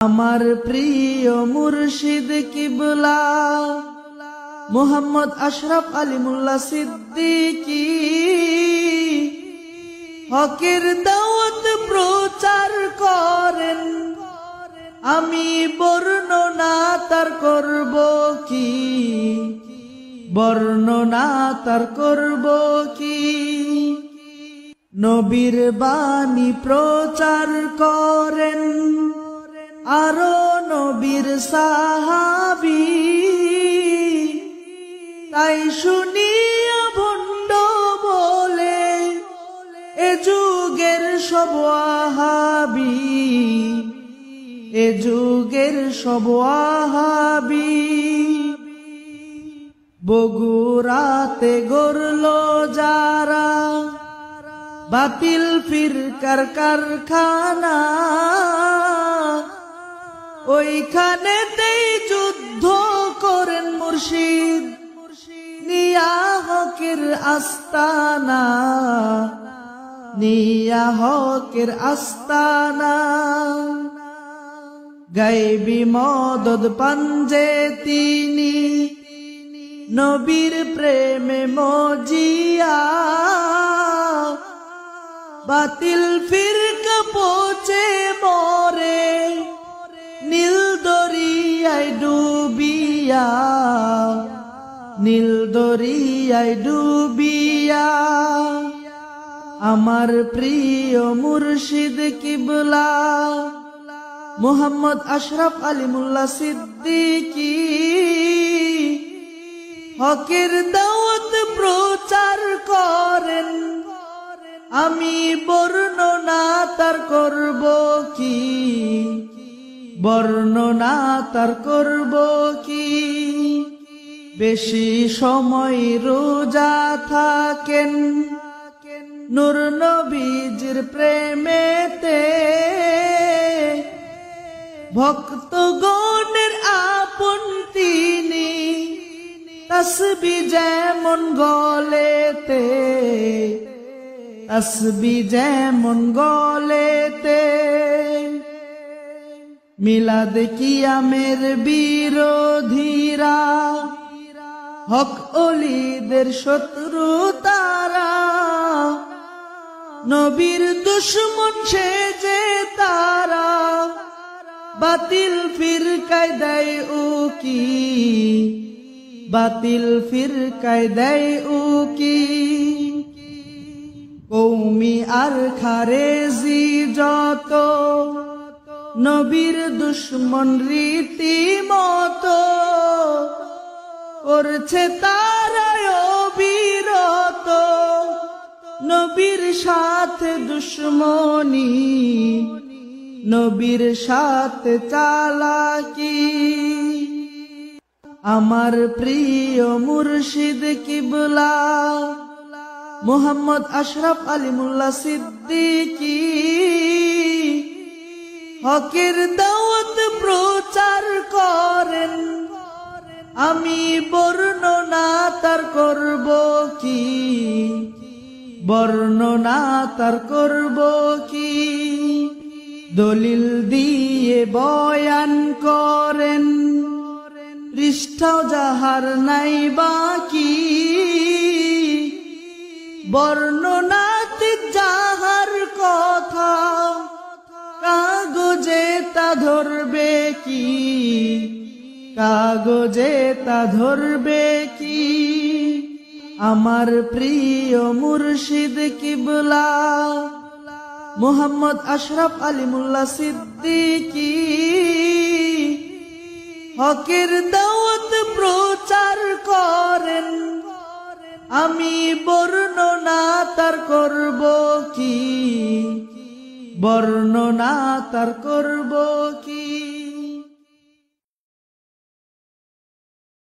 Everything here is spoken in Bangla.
আমার প্রিয় মুর্শিদ কিবলা মুহাম্মদ আশরাফ আলী মোল্লা সিদ্দিকী হকের দাওয়াত প্রচার করেন। আমি বর্ণনা তার করব কি, বর্ণনা তার করব কি। নবীর বাণী প্রচার করেন আরো নবীর সাহাবী, তাই শুনিয়া ভণ্ড বলে এ যুগের সব ওয়াহাবী, এ যুগের সব ওয়াহাবী। বগুড়াতে গড়ল যারা বাতিল ফিরকার কারখানা, ওইখানেতেই যুদ্ধ করেন মুর্শিদ নিয়া হকের আস্তানা, নিয়া হকের আস্তানা। গায়বী মদদ পাঞ্জে তিনি নবীর প্রেমে মজিয়া, বাতিল ফিরকা পচে মরে নীল দরিয়ায় ডুবিয়া, নীল দরিয়ায় ডুবিয়া। আমার প্রিয় মুর্শিদ কিবলা মুহাম্মদ আশরাফ আলী মোল্লা সিদ্দিকী হকের দাওয়াত প্রচার করেন। আমি বর্ণনা তার করব কি, বর্ণনা তার করব কি। বেশি সময় রোজা থাকেন নূর নবীজির প্রেমেতে, ভক্তগণের আপন তিনি তসবিহ যেমন গলেতে, তসবিহ যেমন গলেতে। মিলাদ কিয়ামের বিরোধীরা হক ওলিদের শত্রু তারা, নবীর দুশমন সেজে তারা বাতিল ফিরকায় দেয় উকি, বাতিল ফিরকায় দেয় উকি। কৌমি আর খারেজি যত নবীর দুশমন রীতিমতো করছে তারা অবিরত, নবীর সাথে দুশমনি, নবীর সাথে চালাকি। আমার প্রিয় মুর্শিদ কিবলা মুহাম্মদ আশরাফ আলী মোল্লা সিদ্দিকী হকের দাওয়াত প্রচার করেন। আমি বর্ণনা তার করব কি, বর্ণনা তার করব কি। দলিল দিয়ে বয়ান করেন পৃষ্ঠাও যাহার নাই বাকি, বর্ণনাতে যাহার কথা কাগজে তা ধরবে কি, কাগজে তা ধরবে কি। আমার প্রিয় মুর্শিদ কিবলা মুহাম্মদ আশরাফ আলী মোল্লা সিদ্দিকী হকের দাওয়াত প্রচার করেন। আমি বর্ণনা তার করব কি, বর্ণনা তার করব কি।